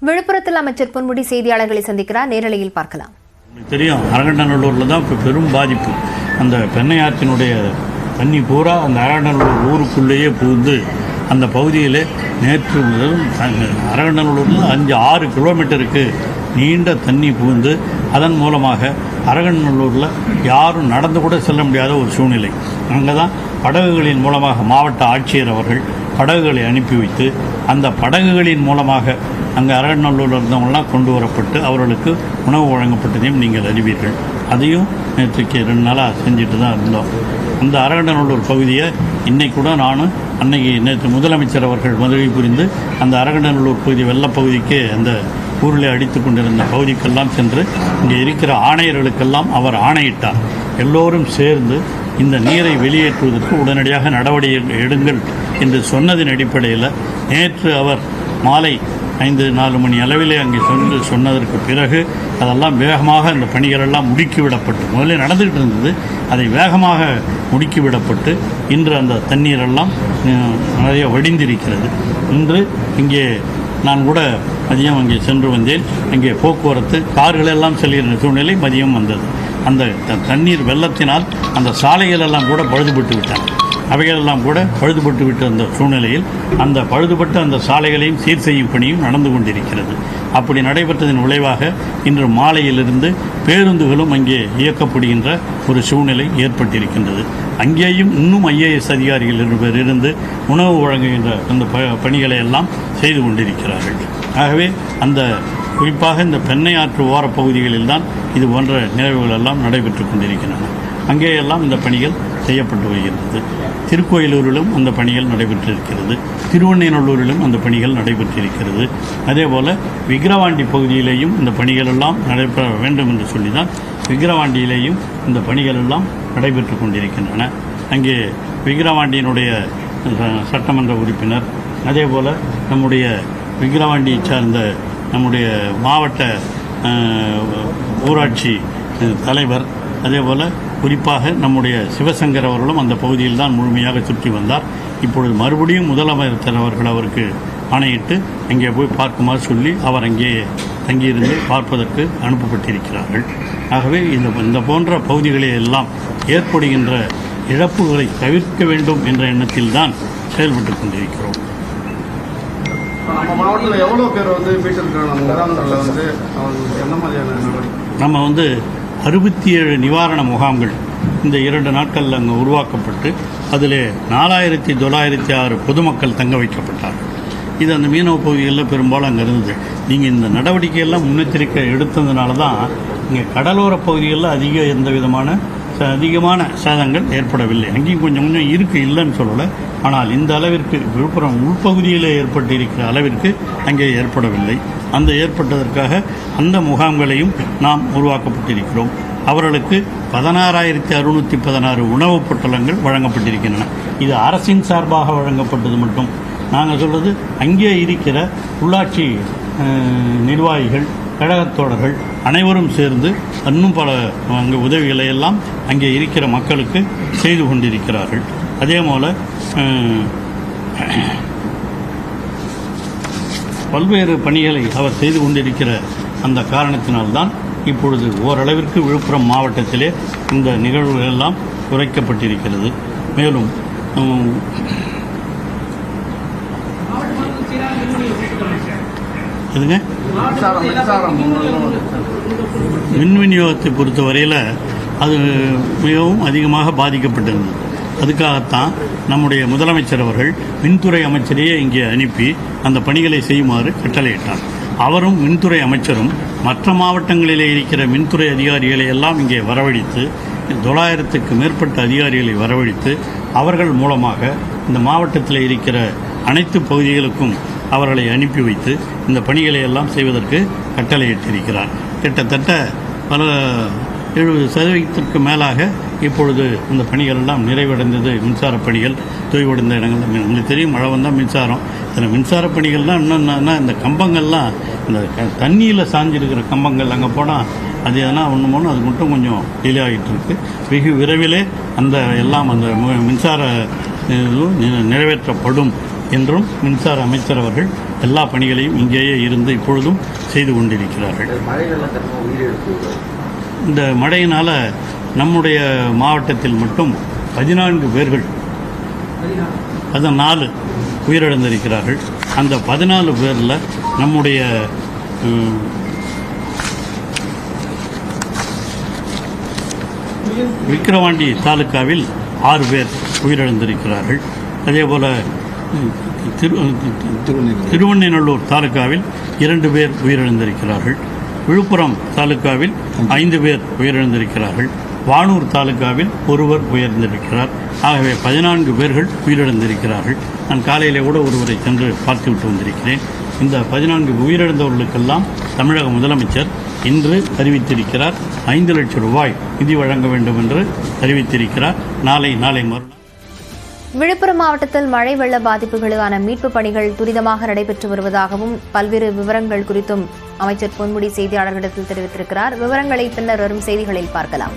விழுப்புரத்தில் அமைச்சர் பொன்முடி செய்தியாளர்களை சந்திக்கிறார். நேரலையில் பார்க்கலாம். தெரியும், அரகண்டநல்லூரில் தான் இப்போ பெரும் பாதிப்பு. அந்த பெண்ணையாற்றினுடைய தண்ணி பூரா அந்த அரகண்டநல்லூர் ஊருக்குள்ளேயே புகுந்து அந்த பகுதியில் நேற்று முதல் அரகண்டநல்லூரில் 5-6 கிலோமீட்டருக்கு நீண்ட தண்ணி புகுந்து அதன் மூலமாக அரகண்டநல்லூரில் யாரும் நடந்து கூட செல்ல முடியாத ஒரு சூழ்நிலை. அங்கே தான் படகுகளின் மூலமாக மாவட்ட ஆட்சியர் அவர்கள் படகுகளை அனுப்பி வைத்து அந்த படகுகளின் மூலமாக அங்கே அரகண்டநல்லூரில் இருந்தவங்களாம் கொண்டு வரப்பட்டு அவர்களுக்கு உணவு வழங்கப்பட்டதையும் நீங்கள் அறிவீர்கள். அதையும் நேற்றுக்கு 2 நாளாக செஞ்சுட்டு தான் இருந்தோம். அந்த அரகண்டநல்லூர் பகுதியை இன்னைக்கு கூட நானும் அன்னைக்கு நேற்று முதலமைச்சர் அவர்கள் உதவி புரிந்து அந்த அரகண்டநல்லூர் பகுதி வெள்ளப்பகுதிக்கு அந்த ஊரில் அடித்து கொண்டிருந்த பகுதிக்கெல்லாம் சென்று இங்கே இருக்கிற ஆணையர்களுக்கெல்லாம் அவர் ஆணையிட்டார். எல்லோரும் சேர்ந்து இந்த நீரை வெளியேற்றுவதற்கு உடனடியாக நடவடிக்கை எடுங்கள் என்று சொன்னதின் அடிப்படையில் நேற்று அவர் மாலை 5-4 மணி அளவிலே அங்கே சொன்னதற்கு பிறகு அதெல்லாம் வேகமாக அந்த பணிகளெல்லாம் முடுக்கிவிடப்பட்டு முதல்ல நடந்துகிட்டு இருந்தது, அதை வேகமாக முடுக்கிவிடப்பட்டு இன்று அந்த தண்ணீரெல்லாம் நிறைய வடிந்திருக்கிறது. இன்று இங்கே நான் கூட மதியம் அங்கே சென்று வந்தேன். அங்கே போக்குவரத்து கார்களெல்லாம் செல்கிற சூழ்நிலை மதியம் வந்தது. அந்த தண்ணீர் வெள்ளத்தினால் அந்த சாலைகளெல்லாம் கூட பழுதுபட்டு விட்டன. அவைகளெல்லாம் கூட பழுதுபட்டு விட்ட அந்த சூழ்நிலையில் அந்த பழுதுபட்ட அந்த சாலைகளையும் சீர் செய்யும் பணியும் நடந்து கொண்டிருக்கிறது. அப்படி நடைபெற்றதன் விளைவாக இன்று மாலையிலிருந்து பேருந்துகளும் அங்கே இயக்கப்படுகின்ற ஒரு சூழ்நிலை ஏற்பட்டிருக்கின்றது. அங்கேயும் இன்னும் IAS அதிகாரிகள் இருந்து உணவு வழங்குகின்ற அந்த பணிகளை எல்லாம் செய்து கொண்டிருக்கிறார்கள். ஆகவே அந்த குறிப்பாக இந்த பெண்ணையாற்று ஓரப் பகுதிகளில் தான் இது போன்ற நிகழ்வுகள் எல்லாம் நடைபெற்று கொண்டிருக்கின்றன. அங்கேயெல்லாம் இந்த பணிகள் செய்யப்பட்டு வருகிறது. திருக்கோயிலூரிலும் அந்த பணிகள் நடைபெற்றிருக்கிறது. திருவண்ணைநல்லூரிலும் அந்த பணிகள் நடைபெற்றிருக்கிறது. அதேபோல் விக்கிரவாண்டி பகுதியிலேயும் இந்த பணிகள் எல்லாம் நடைபெற வேண்டும் என்று சொல்லி தான் விக்கிரவாண்டியிலேயும் இந்த பணிகள் எல்லாம் நடைபெற்று கொண்டிருக்கின்றன. அங்கே விக்கிரவாண்டியினுடைய சட்டமன்ற உறுப்பினர், அதேபோல் நம்முடைய விக்கிரவாண்டியை சார்ந்த நம்முடைய மாவட்ட ஊராட்சி தலைவர், அதேபோல் குறிப்பாக நம்முடைய சிவசங்கர் அவர்களும் அந்த பகுதியில் தான் முழுமையாக சுற்றி வந்தார். இப்பொழுது மறுபடியும் முதலமைச்சர் அவர்கள் அவருக்கு ஆணையிட்டு அங்கே போய் பார்க்குமாறு சொல்லி அவர் அங்கே தங்கியிருந்து பார்ப்பதற்கு அனுப்பப்பட்டிருக்கிறார்கள். ஆகவே இந்த போன்ற பகுதிகளில் எல்லாம் ஏற்படுகின்ற இழப்புகளை தவிர்க்க வேண்டும் என்ற எண்ணத்தில் தான் செயல்பட்டு கொண்டிருக்கிறோம். நம்ம 67 நிவாரண முகாம்கள் இந்த 2 நாட்களில் அங்கே உருவாக்கப்பட்டு அதில் 4906 பொதுமக்கள் தங்க வைக்கப்பட்டார். இது அந்த மீனவ பகுதிகளில் பெரும்பாலும் அங்கே இருந்தது. நீங்கள் இந்த நடவடிக்கையெல்லாம் முன்னெச்சரிக்கை எடுத்ததுனால தான் இங்கே கடலோர பகுதிகளில் அதிகமான சேதங்கள் ஏற்படவில்லை. அங்கேயும் கொஞ்சம் இருக்குது, இல்லைன்னு சொல்லலை. ஆனால் இந்த அளவிற்கு விழுப்புரம் உள்பகுதியில் ஏற்பட்டிருக்கிற அளவிற்கு அங்கே ஏற்படவில்லை. அந்த ஏற்பட்டதற்காக அந்த முகாம்களையும் நாம் உருவாக்கப்பட்டிருக்கிறோம். அவர்களுக்கு 16,616 உணவுப் பொட்டலங்கள் வழங்கப்பட்டிருக்கின்றன. இது அரசின் சார்பாக வழங்கப்பட்டது மட்டும். நாங்கள் சொல்வது அங்கே இருக்கிற உள்ளாட்சி நிர்வாகிகள், கழகத்தோழர்கள் அனைவரும் சேர்ந்து இன்னும் பல அங்கே உதவிகளை எல்லாம் அங்கே இருக்கிற மக்களுக்கு செய்து கொண்டிருக்கிறார்கள். அதே போல் பல்வேறு பணிகளை அவர் செய்து கொண்டிருக்கிற அந்த காரணத்தினால்தான் இப்பொழுது ஓரளவிற்கு விழுப்புரம் மாவட்டத்திலே இந்த நிகழ்வுகள் எல்லாம் குறைக்கப்பட்டிருக்கிறது. மேலும் மின் விநியோகத்தை பொறுத்தவரையில் அது மிகவும் அதிகமாக பாதிக்கப்பட்டிருந்தது. அதுக்காகத்தான் நம்முடைய முதலமைச்சர் அவர்கள் மின்துறை அமைச்சரையே இங்கே அனுப்பி அந்த பணிகளை செய்யுமாறு கட்டளையிட்டார். அவரும் மின்துறை அமைச்சரும் மற்ற மாவட்டங்களிலே இருக்கிற மின்துறை அதிகாரிகளை எல்லாம் இங்கே வரவழைத்து 900க்கு மேற்பட்ட அதிகாரிகளை வரவழைத்து அவர்கள் மூலமாக இந்த மாவட்டத்தில் இருக்கிற அனைத்து பகுதிகளுக்கும் அவர்களை அனுப்பி வைத்து இந்த பணிகளை எல்லாம் செய்வதற்கு கட்டளையிட்டிருக்கிறார். கிட்டத்தட்ட பல 70% மேலாக இப்பொழுது இந்த பணிகள் எல்லாம் நிறைவடைந்தது. மின்சார பணிகள் தொய்வடைந்த இடங்கள் உங்களுக்கு தெரியும், மழை வந்தால் மின்சாரம். இதில் மின்சார பணிகள்லாம் என்னென்னா இந்த கம்பங்கள்லாம் இந்த தண்ணியில் சாஞ்சிருக்கிற கம்பங்கள் அங்கே போனால் அது எதனா ஒன்று அது மட்டும் கொஞ்சம் டிலே ஆகிட்டு இருக்கு. வெகு விரைவிலே அந்த எல்லாம் அந்த மின்சார நிறைவேற்றப்படும் என்றும் மின்சார அமைச்சர் அவர்கள் எல்லா பணிகளையும் இங்கேயே இருந்து இப்பொழுதும் செய்து கொண்டிருக்கிறார்கள். இந்த மழையினால் நம்முடைய மாவட்டத்தில் மட்டும் 14 பேர்கள் 14 உயிரிழந்திருக்கிறார்கள். அந்த 14 பேரில் நம்முடைய விக்கிரவாண்டி தாலுக்காவில் 6 பேர் உயிரிழந்திருக்கிறார்கள். அதேபோல் திருவெண்ணெய்நல்லூர் தாலுக்காவில் 2 பேர் உயிரிழந்திருக்கிறார்கள். விழுப்புரம் தாலுக்காவில் 5 பேர் உயிரிழந்திருக்கிறார்கள். வானூர் தாலுக்காவில் 1 உயிரிழந்திருக்கிறார். ஆகவே 14 பேர்கள் உயிரிழந்திருக்கிறார்கள். நான் காலையிலே கூட ஒருவரை சென்று பார்த்துவிட்டு வந்திருக்கிறேன். இந்த 14 உயிரிழந்தவர்களுக்கெல்லாம் தமிழக முதலமைச்சர் இன்று அறிவித்திருக்கிறார். 5 லட்சம் ரூபாய் நிதி வழங்க வேண்டும் என்று அறிவித்திருக்கிறார். நாளை மறுநாள் விழுப்புரம் மாவட்டத்தில் மழை வெள்ள பாதிப்புகளுக்கான மீட்புப் பணிகள் துரிதமாக நடைபெற்று வருவதாகவும் பல்வேறு விவரங்கள் குறித்தும் அமைச்சர் பொன்முடி செய்தியாளர்களிடத்தில் தெரிவித்திருக்கிறார். விவரங்களை பின்னர் வரும் செய்திகளில் பார்க்கலாம்.